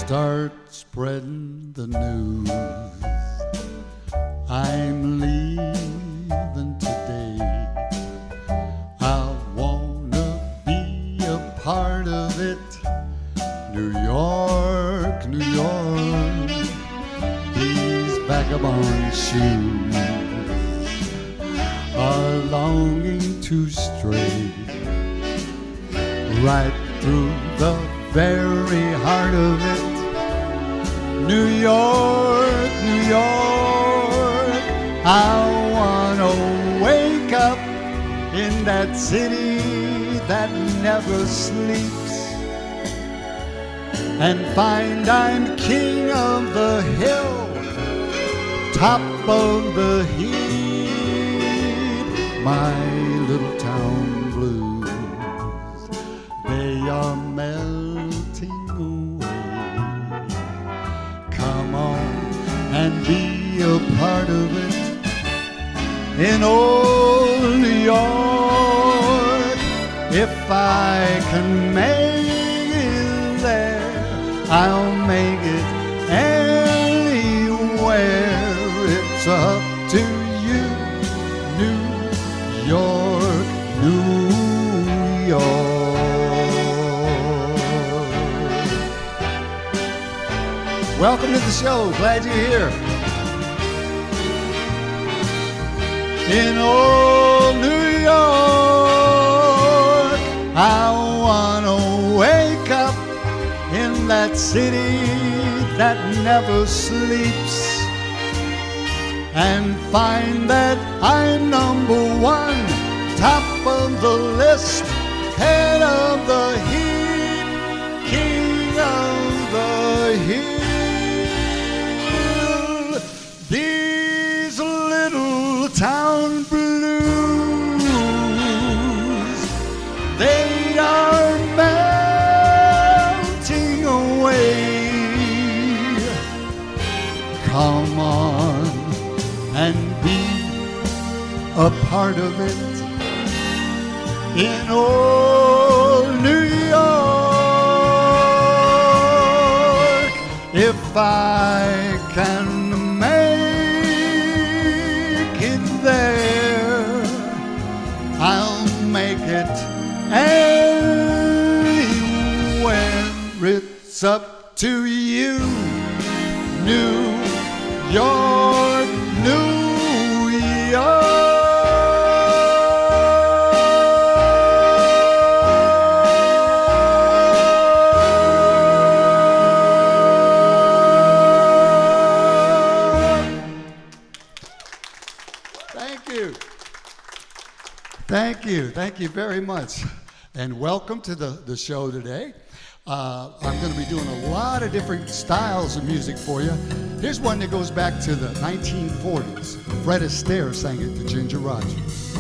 Start spreading the news. I'm leaving today. I wanna be a part of it. New York, New York, these vagabond shoes are longing to stray right through the very heart of it. New York, New York, I wanna wake up in that city that never sleeps and find I'm king of the hill, top of the heap. My little town blues, they are melting away. Come on and be a part of it. In old New York, if I can make it there, I'll make it anywhere. It's up to you, New York, New York. Welcome to the show. Glad you're here. In old New York, I wanna wake up in that city that never sleeps and find that I'm number one, top of the list, head of the heap, king of the hill. These little town blues, they are melting away. Come on and be a part of it. In old New York, if I can make it there, I'll make it anywhere. It's up to you, New York, New York. Thank you very much. And welcome to the show today. I'm going to be doing a lot of different styles of music for you. Here's one that goes back to the 1940s. Fred Astaire sang it to Ginger Rogers.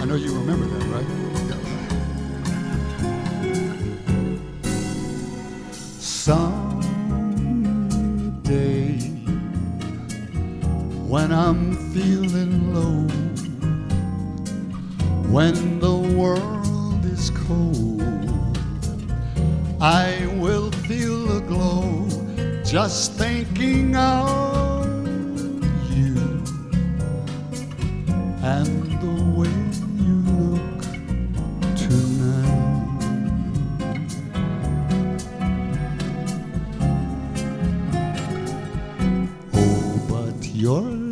I know you remember that, right? Someday, when I'm feeling low, when the world is cold, I will feel a glow just thinking of you and the way you look tonight. Oh, but you're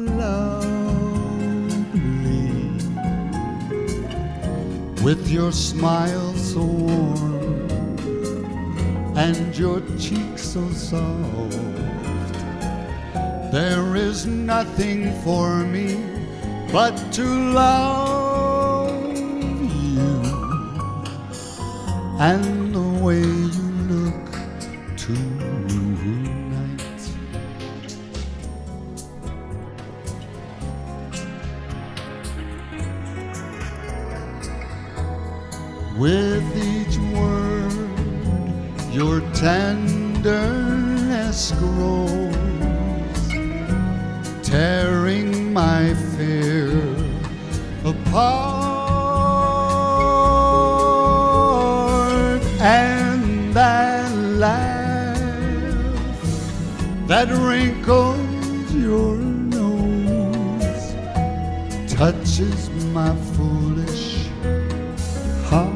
with your smile so warm and your cheeks so soft, there is nothing for me but to love you and the way you look tonight. With each word, your tenderness grows, tearing my fear apart, and that that wrinkles your nose, touches my foolish heart.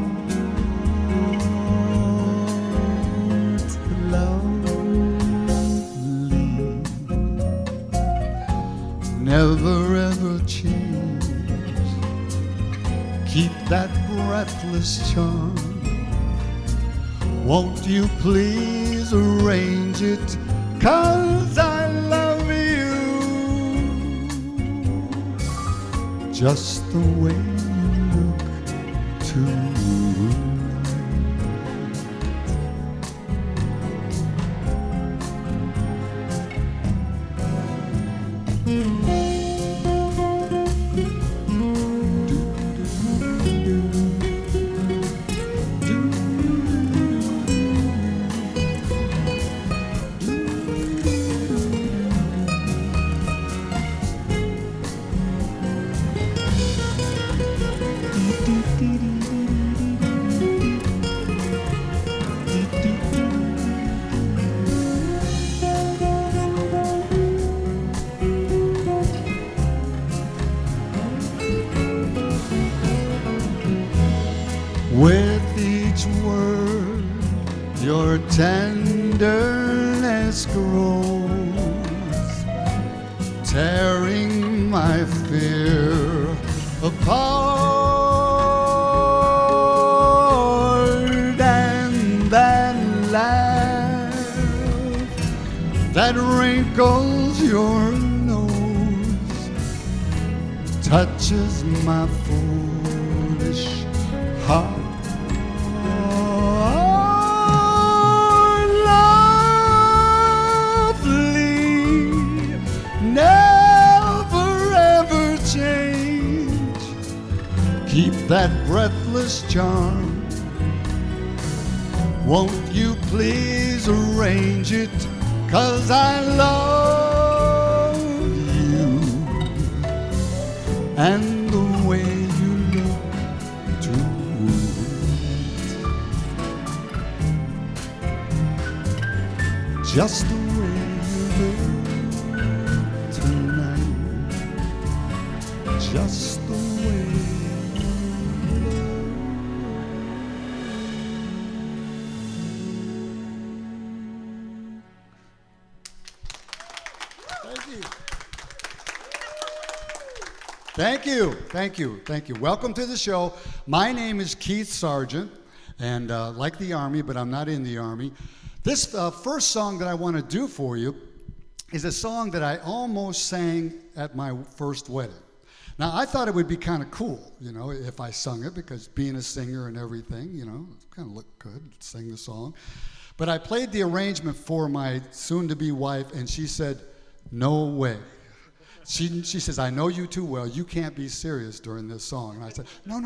Never ever change. Keep that breathless charm. Won't you please arrange it? 'Cause I love you just the way you look tonight. With each word, your tenderness grows, tearing my fear apart. And that laugh that wrinkles your nose, touches my foolish heart. Keep that breathless charm. Won't you please arrange it? 'Cause I love you and the way you look tonight, just the way you look tonight, just the way. Thank you, thank you, thank you. Welcome to the show. My name is Keith Sargent, and like the Army, but I'm not in the Army. This first song that I want to do for you is a song that I almost sang at my first wedding. Now, I thought it would be kind of cool, you know, if I sung it, because being a singer and everything, you know, it kind of looked good, sing the song. But I played the arrangement for my soon-to-be wife, and she said, "No way." She says, "I know you too well. You can't be serious during this song." And I said, no,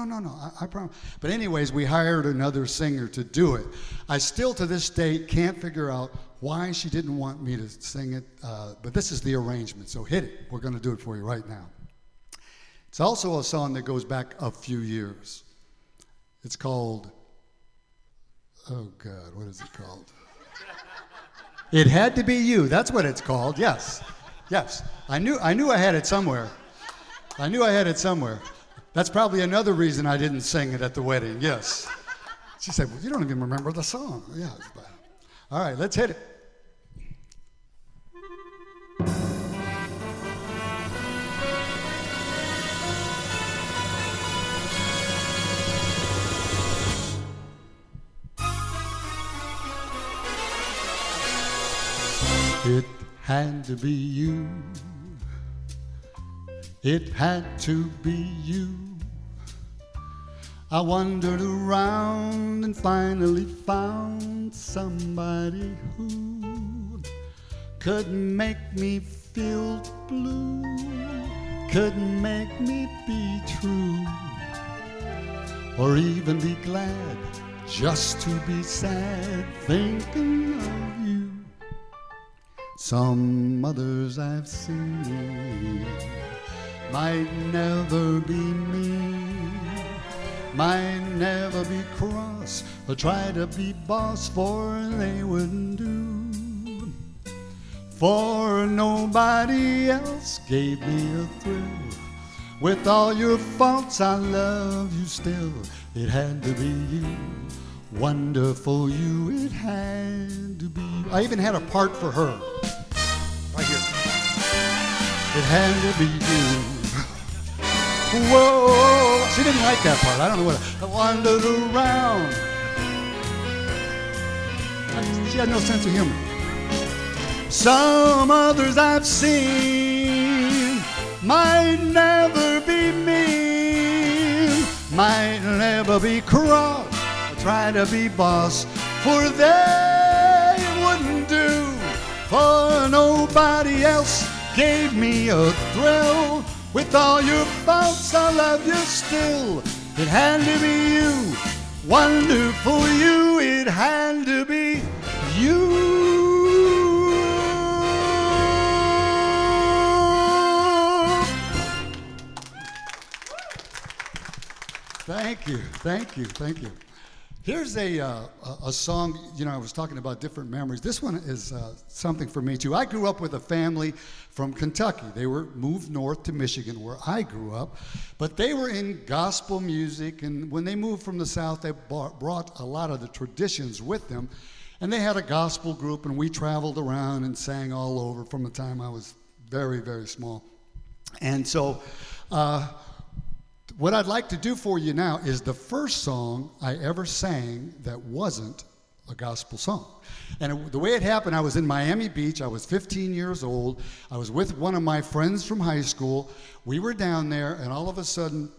I promise. But anyways, we hired another singer to do it. I still, to this day, can't figure out why she didn't want me to sing it. But this is the arrangement, so hit it. We're going to do it for you right now. It's also a song that goes back a few years. It's called, oh God, what is it called? It Had to Be You. That's what it's called, yes. Yes, I knew I had it somewhere. I knew I had it somewhere. That's probably another reason I didn't sing it at the wedding, yes. She said, "Well, you don't even remember the song." Yeah. All right, let's hit it. It had to be you. It had to be you. I wandered around and finally found somebody who could make me feel blue, could make me be true, or even be glad just to be sad thinking of you. Some others I've seen might never be me, might never be cross or try to be boss, for they wouldn't do. for nobody else gave me a thrill. With all your faults, I love you still. It had to be you, wonderful you, it had to be you. I even had a part for her, right here. It had to be you. Whoa, she didn't like that part. I don't know what. I wandered around. She had no sense of humor. Some others I've seen might never be mean, might never be cross, or try to be boss, for they wouldn't do. For nobody else gave me a thrill. With all your faults, I love you still. It had to be you, wonderful you, it had to be you. Thank you, thank you, thank you. Here's a song, you know, I was talking about different memories. This one is something for me too. I grew up with a family from Kentucky. They were moved north to Michigan where I grew up, but they were in gospel music, and when they moved from the South, they brought a lot of the traditions with them, and they had a gospel group, and we traveled around and sang all over from the time I was very, very small. And so, what I'd like to do for you now is the first song I ever sang that wasn't a gospel song. And the way it happened, I was in Miami Beach. I was 15 years old. I was with one of my friends from high school. We were down there, and all of a sudden,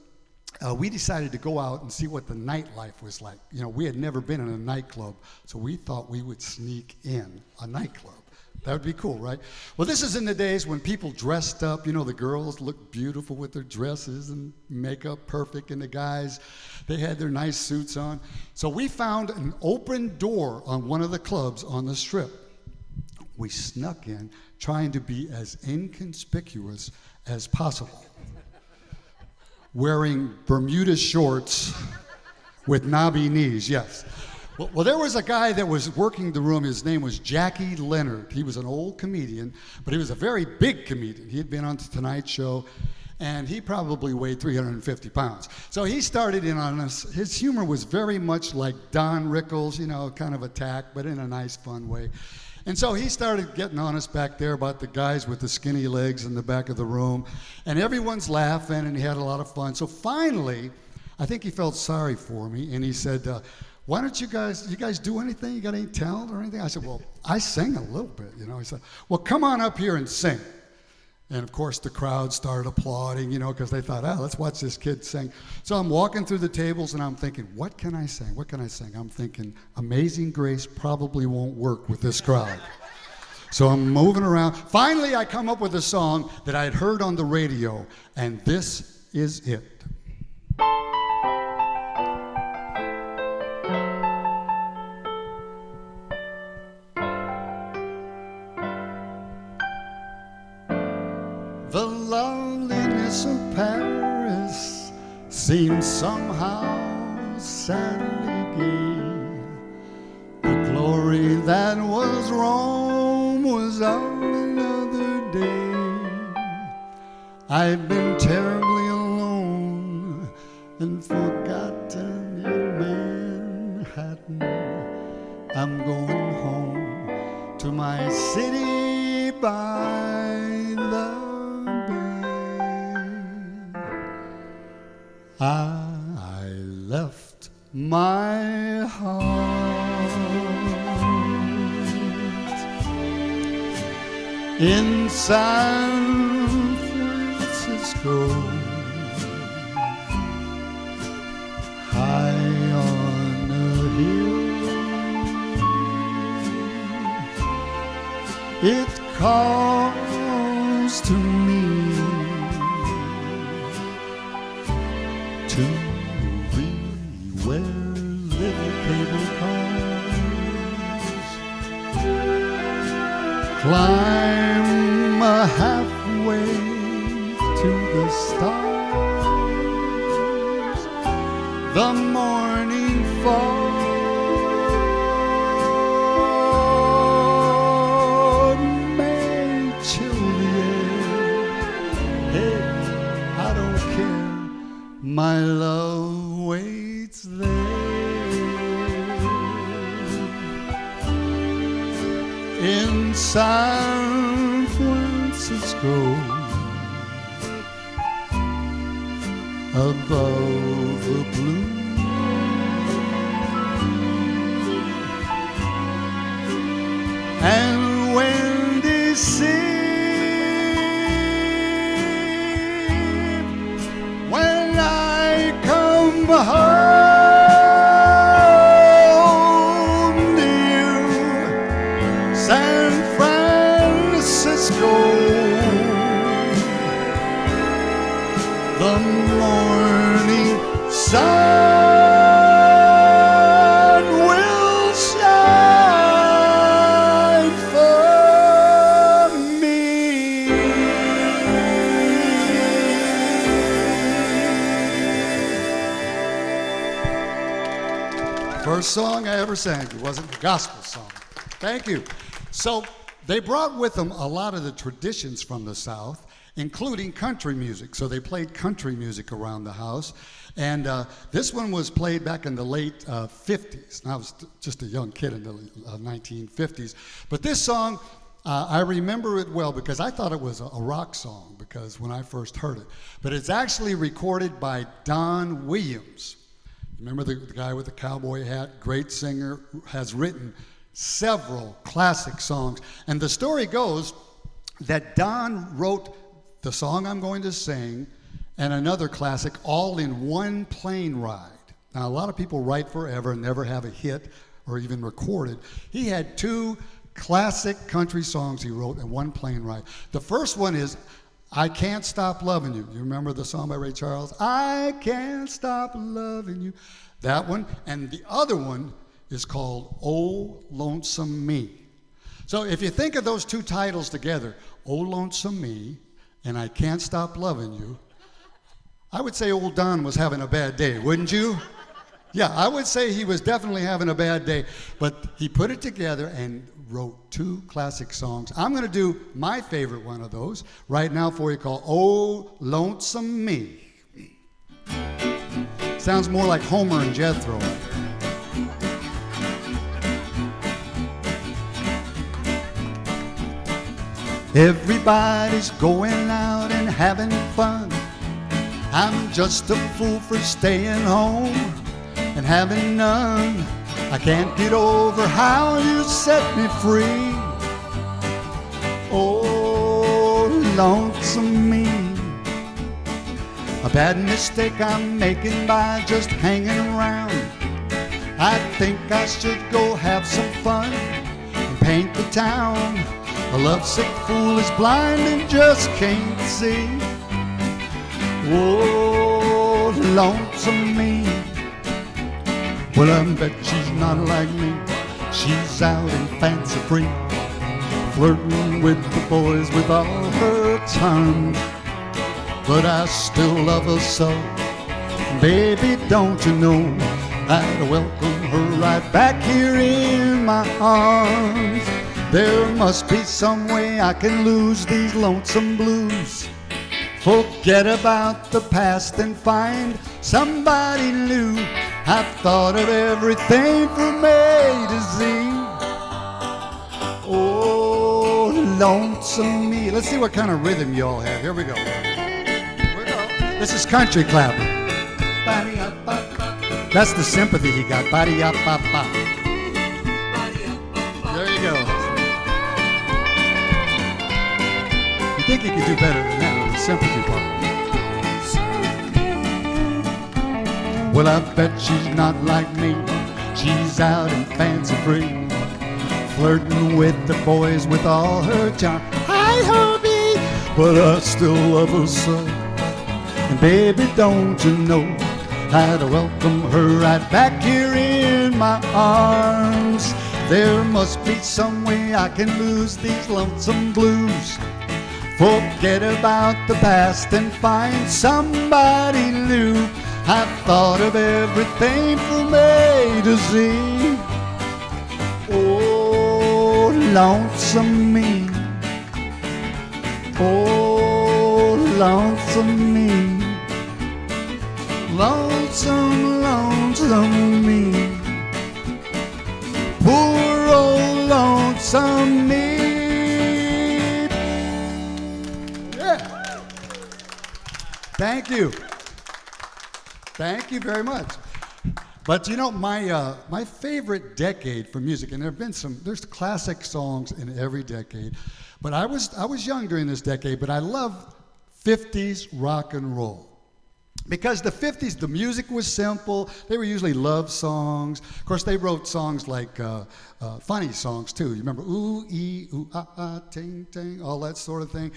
we decided to go out and see what the nightlife was like. You know, we had never been in a nightclub, so we thought we would sneak in a nightclub. That would be cool, right? Well, this is in the days when people dressed up. You know, the girls looked beautiful with their dresses and makeup perfect, and the guys, they had their nice suits on. So we found an open door on one of the clubs on the Strip. We snuck in, trying to be as inconspicuous as possible, wearing Bermuda shorts with knobby knees, yes. Well, there was a guy that was working the room. His name was Jackie Leonard. He was an old comedian, but he was a very big comedian. He had been on the Tonight Show, and he probably weighed 350 pounds. So he started in on us. His humor was very much like Don Rickles, you know, kind of attack, but in a nice, fun way. And so he started getting on us back there about the guys with the skinny legs in the back of the room, and everyone's laughing, and he had a lot of fun. So finally, I think he felt sorry for me, and he said, why don't you guys do anything? You got any talent or anything? I said, well, I sing a little bit, you know. He said, well, come on up here and sing. And of course, the crowd started applauding, you know, because they thought, let's watch this kid sing. So I'm walking through the tables and I'm thinking, what can I sing? What can I sing? I'm thinking, Amazing Grace probably won't work with this crowd. So I'm moving around. Finally, I come up with a song that I had heard on the radio, and this is it. The loveliness of Paris seems somehow sadly gay. The glory that was Rome was of another day. I've been terribly alone and forgotten in Manhattan. I'm going home to my city by the I left my heart in San Francisco, high on a hill. It calls to me to be where little cable cars climb halfway to the stars. The morning fog may My love waits there in San Francisco, above the blue. And when they sing, when I come home to you, San Francisco, the morning sun will shine for me. First song I ever sang. It wasn't a gospel song. Thank you. So they brought with them a lot of the traditions from the South, including country music. So they played country music around the house. And this one was played back in the late 50s. And I was just a young kid in the 1950s. But this song, I remember it well because I thought it was a rock song because when I first heard it. But it's actually recorded by Don Williams. Remember the guy with the cowboy hat? Great singer, has written several classic songs. And the story goes that Don wrote the song I'm going to sing and another classic all in one plane ride. Now, a lot of people write forever and never have a hit or even recorded. He had two classic country songs he wrote in one plane ride. The first one is I Can't Stop Loving You. You remember the song by Ray Charles? I can't stop loving you. That one. And the other one is called Oh Lonesome Me. So if you think of those two titles together, Oh Lonesome Me and I Can't Stop Loving You, I would say old Don was having a bad day, wouldn't you? Yeah, I would say he was definitely having a bad day, but he put it together and wrote two classic songs. I'm going to do my favorite one of those right now for you, called Oh Lonesome Me. Sounds more like Homer and Jethro. Everybody's going out and having fun. I'm just a fool for staying home and having none. I can't get over how you set me free. Oh, lonesome me. A bad mistake I'm making by just hanging around. I think I should go have some fun and paint the town. A lovesick fool is blind and just can't see. Oh, lonesome me. Well, I bet she's not like me. She's out and fancy free, flirting with the boys with all her charm. But I still love her so. Baby, don't you know I'd welcome her right back here in my arms. There must be some way I can lose these lonesome blues. Forget about the past and find somebody new. I've thought of everything from A to Z. Oh, lonesome me. Let's see what kind of rhythm you all have. Here we go. This is country clapping. That's the sympathy he got. There you go. You think he could do better than that on the sympathy part? Well, I bet she's not like me. She's out and fancy free, flirting with the boys with all her charm. Hi, Herbie, but I still love her so. And baby, don't you know I'd welcome her right back here in my arms. There must be some way I can lose these lonesome blues. Forget about the past and find somebody new. I've thought of everything from A to Z. Oh, lonesome me. Oh, lonesome me. Lonesome, lonesome me. Poor old lonesome me. Yeah. Thank you. Thank you very much. But you know, my favorite decade for music, and there's classic songs in every decade, but I was young during this decade, but I love 50s rock and roll. Because the 50s, the music was simple. They were usually love songs. Of course, they wrote songs like funny songs, too. You remember, ooh, ee, ooh, ah, ah, ting, ting, all that sort of thing.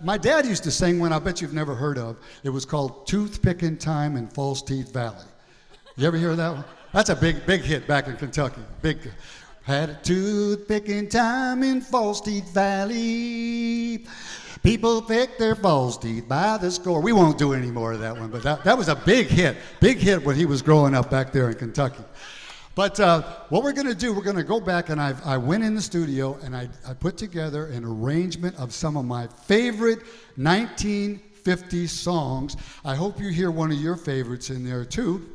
My dad used to sing one I bet you've never heard of. It was called Toothpicking Time in False Teeth Valley. You ever hear that one? That's a big hit back in Kentucky. Had a toothpicking time in False Teeth Valley. People pick their false teeth by the score. We won't do any more of that one, but that was a big hit when he was growing up back there in Kentucky. But what we're going to do, we're going to go back, and I went in the studio, and I put together an arrangement of some of my favorite 1950s songs. I hope you hear one of your favorites in there, too.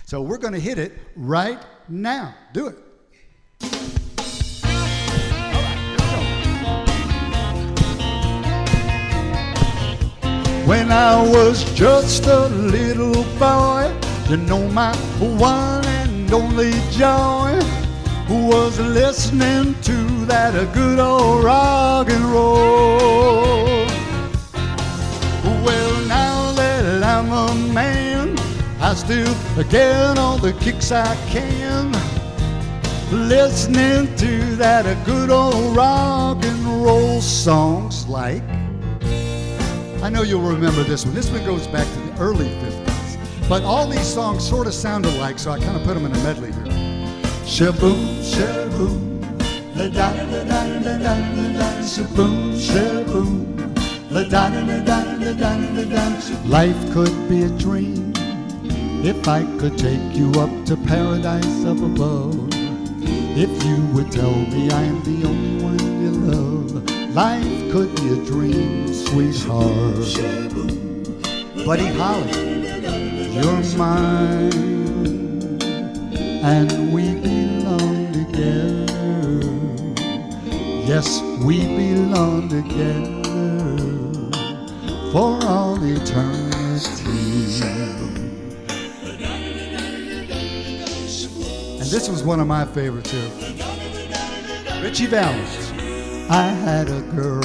So we're going to hit it right now. Do it. When I was just a little boy, you know my one and only joy was listening to that good old rock and roll. Well, now that I'm a man, I still get all the kicks I can, listening to that good old rock and roll songs like, I know you'll remember this one. This one goes back to the early 50s. But all these songs sort of sound alike, so I kind of put them in a medley here. Shaboom, shaboom, la da da da da da da da, shaboom, shaboom, la da da da da da da da. Life could be a dream if I could take you up to paradise up above. If you would tell me I am the only one you love. Life could be a dream, sweetheart. Buddy Holly, you're mine, and we belong together. Yes, we belong together for all eternity. And this was one of my favorites here. Richie Valens. I had a girl,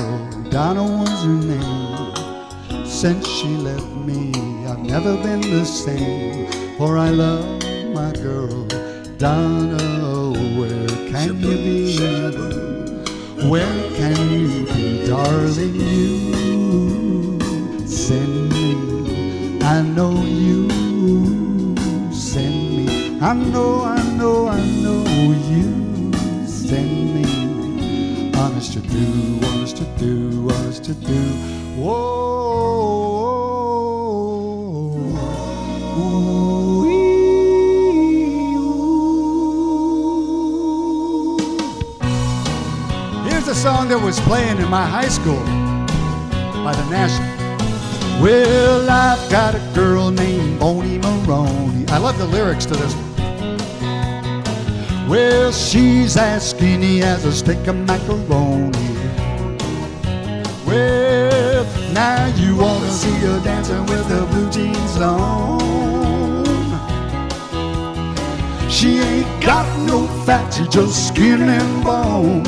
Donna was her name. Since she left me, I've never been the same. For I love my girl, Donna. Where can you be? Where can you be, darling? You send me. I know you send me. I know you send me. Honest to do, honest to do, honest to do. Whoa. Ooh-wee. Here's a song that was playing in my high school by the National. Well, I've got a girl named Bonnie Maroney. I love the lyrics to this one. Well, she's as skinny as a stick of macaroni. Well, now you wanna see her dancing with her blue jeans on. She ain't got no fat, she just skin and bone.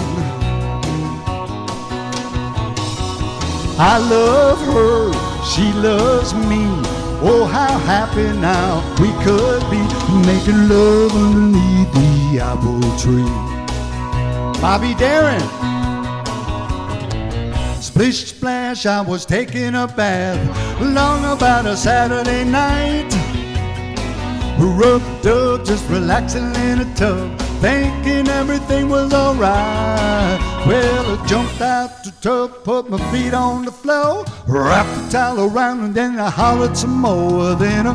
I love her, she loves me. Oh, how happy now we could be making love underneath the apple tree. Bobby Darin. Splish splash, I was taking a bath long about a Saturday night. Rubbed up, just relaxing in a tub, thinking everything was alright. Well, I jumped out the tub, put my feet on the floor, wrapped the towel around, and then I hollered some more. Then a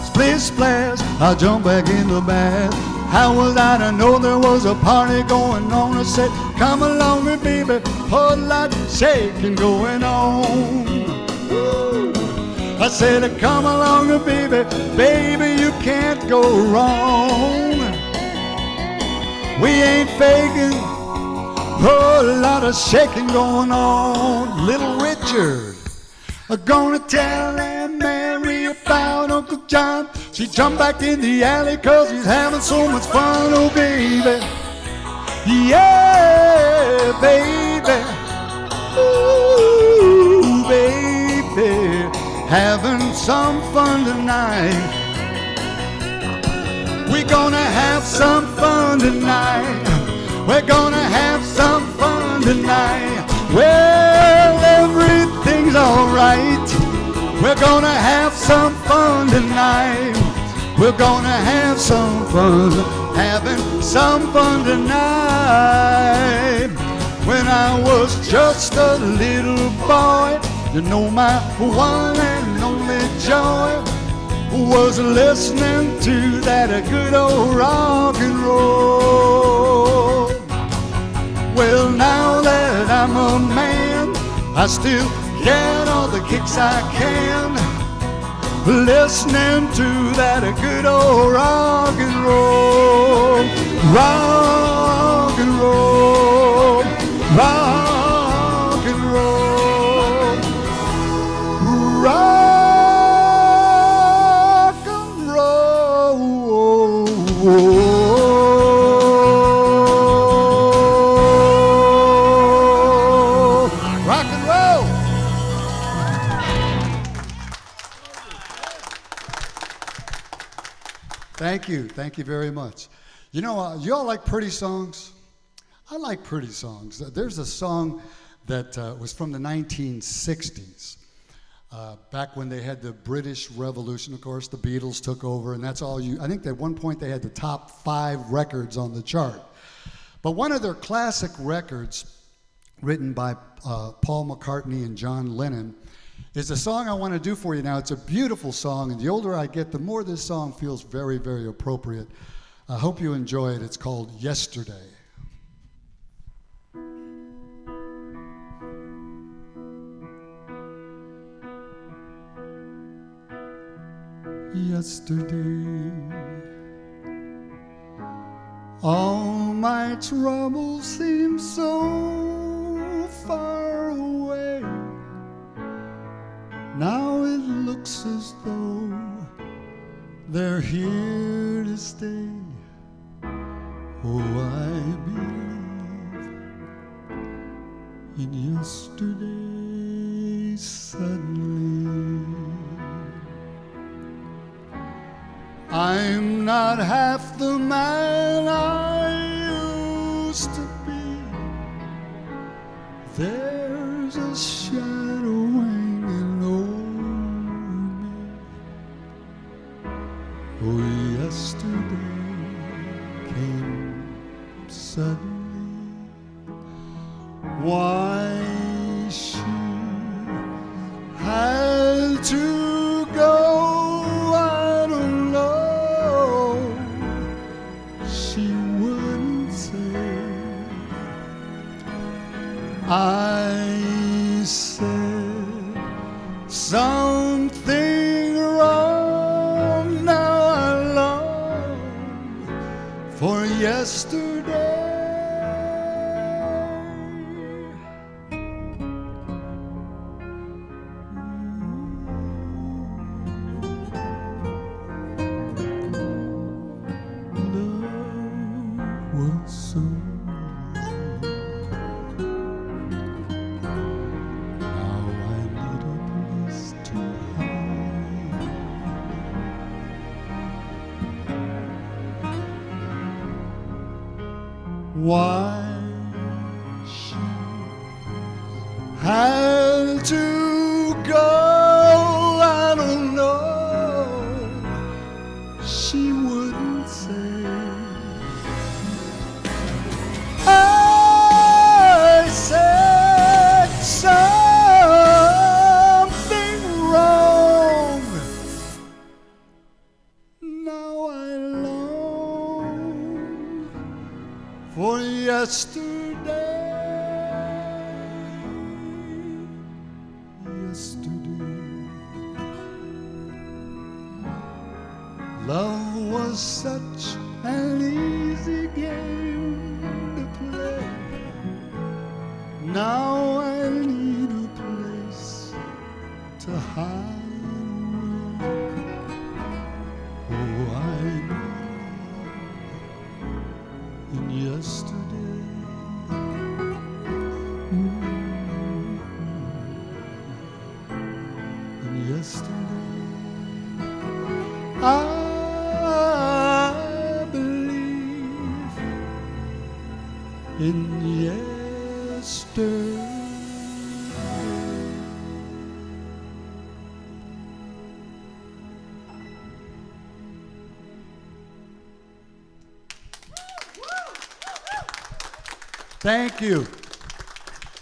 splish splash, I jumped back in the bath. How was I to know there was a party going on? I said, come along with me, baby, whole lot of shaking going on. Woo. I said, come along, baby, baby, you can't go wrong. We ain't faking, whole lot of shaking going on. Little Richard, I'm gonna tell Aunt Mary about Uncle John. She jumped back in the alley 'cause he's having so much fun, oh baby. Yeah, baby. Ooh, baby, having some fun tonight. We're gonna have some fun tonight. We're gonna have some fun tonight. Well, everything's alright. We're gonna have some fun tonight. We're gonna have some fun, having some fun tonight. When I was just a little boy, you know my one and only joy was listening to that good old rock and roll. Well, now that I'm a man, I still get all the kicks I can, listening to that good old rock and roll, rock and roll, rock and roll, rock and roll, rock and roll. Thank you very much. You know, you all like pretty songs? I like pretty songs. There's a song that was from the 1960s, back when they had the British Revolution. Of course, the Beatles took over, and that's all I think at one point they had the top 5 records on the chart. But one of their classic records, written by Paul McCartney and John Lennon, is a song I want to do for you now. It's a beautiful song, and the older I get, the more this song feels very, very appropriate. I hope you enjoy it. It's called Yesterday. Yesterday, all my troubles seem so far away. Now it looks as though they're here to stay. Oh, I believe in yesterday. Suddenly I'm not half the man I used to be. There's a shadow hanging over me. Oh, yesterday came suddenly. Why she had to go, I don't know. She wouldn't say. I said something wrong. Now I long for yesterday. Love was so why she had to go, I don't know. She wouldn't say. I said something wrong. Now I long for yesterday. Yesterday Love was such an easy game to play. Now I need a place to hide away. Oh, I know in yesterday. In yesterday, I believe in yesterday. Thank you.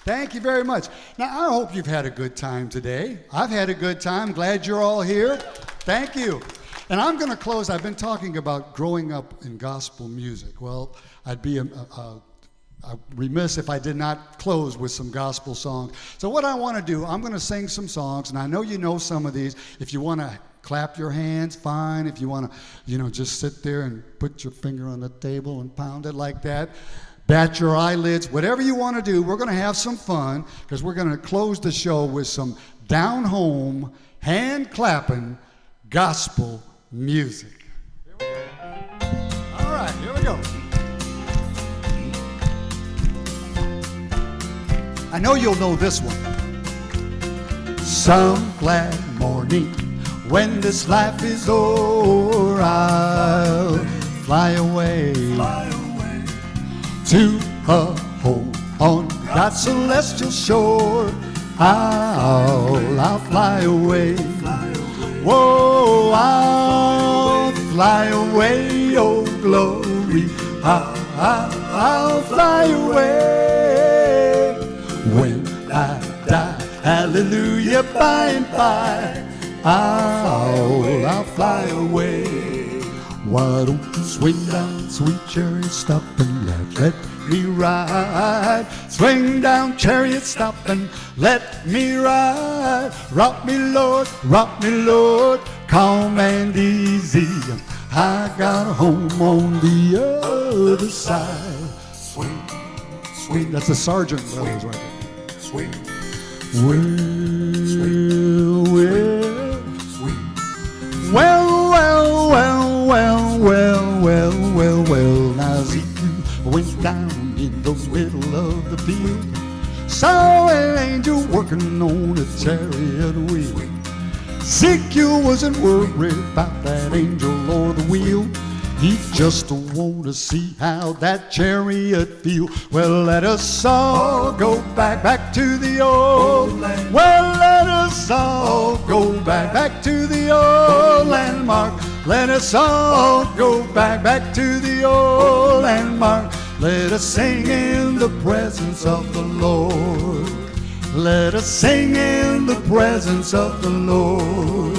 Thank you very much. Now, I hope you've had a good time today. I've had a good time. Glad you're all here. Thank you. And I'm going to close. I've been talking about growing up in gospel music. Well, I'd be remiss if I did not close with some gospel songs. So what I want to do, I'm going to sing some songs, and I know you know some of these. If you want to clap your hands, fine. If you want to, just sit there and put your finger on the table and pound it like that. Bat your eyelids, whatever you want to do. We're going to have some fun because we're going to close the show with some down-home, hand-clapping gospel music. All right, here we go. I know you'll know this one. Some glad morning when this life is o'er, I'll fly away. To a home on God's celestial shore, I'll fly away. Whoa, I'll fly away, oh glory, I'll fly away. When I die, hallelujah, by and by, I'll fly away. Why don't you swing down, sweet chariot, stop and let me ride. Swing down, chariot, stop and let me ride. Rock me, Lord, calm and easy. I got a home on the other side. Swing, swing. That's the Sargent brothers right there. Swing, swing, well, now Ezekiel went down in the middle of the field, saw an angel working on a chariot wheel. Ezekiel wasn't worried about that angel or the wheel. He just wanted to see how that chariot feel. Well, let us all go back to the old land. Well, let us all go back to the old landmark. Let us all go back to the old landmark. Let us sing in the presence of the Lord. Let us sing in the presence of the Lord.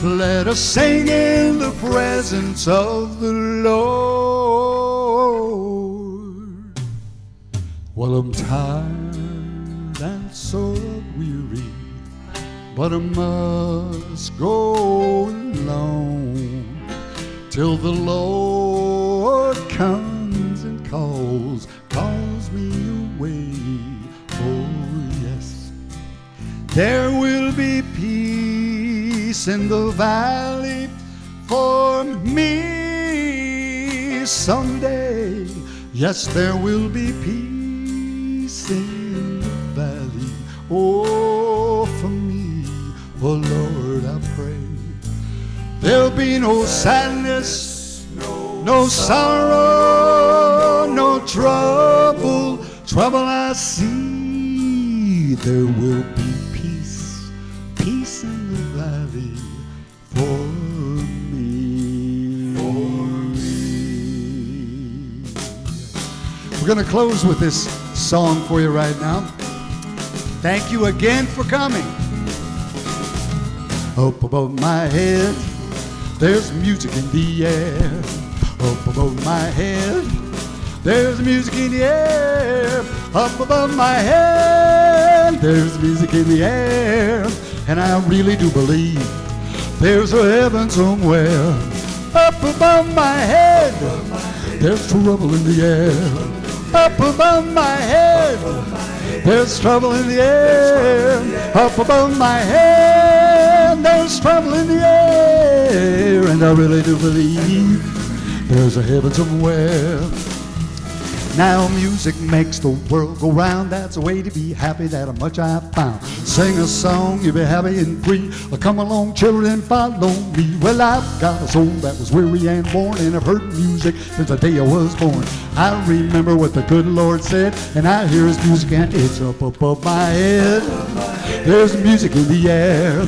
Let us sing in the presence of the Lord. Well, I'm tired and so weary, but I must go alone till the Lord comes and calls me away. Oh yes, there will be peace in the valley for me someday. Yes, there will be peace in the valley, oh, for me. Oh Lord, I pray there'll be no sadness, no sorrow, no trouble I see. There will be peace in the valley for me. We're going to close with this song for you right now. Thank you again for coming. Up above my head, there's music in the air. Up above my head, there's music in the air. Up above my head, there's music in the air. And I really do believe there's a heaven somewhere Up above my head, there's trouble in the air. Up above my head, there's trouble in the air. Up above my head, there's trouble in the air. And I really do believe there's a heaven somewhere. Now music makes the world go round. That's a way to be happy, that much I've found. Sing a song, you'll be happy and free. Come along, children, follow me. Well, I've got a soul that was weary and worn, and I've heard music since the day I was born. I remember what the good Lord said, and I hear his music and it's up above my head. There's music in the air.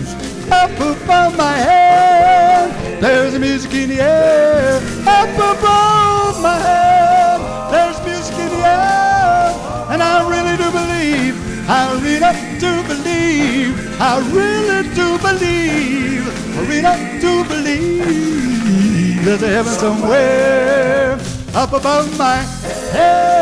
Up above my head, there's music in the air. Up above my head, there's music in the air. And I really do believe, I really do believe, I really do believe, I really do believe there's a heaven somewhere up above my head.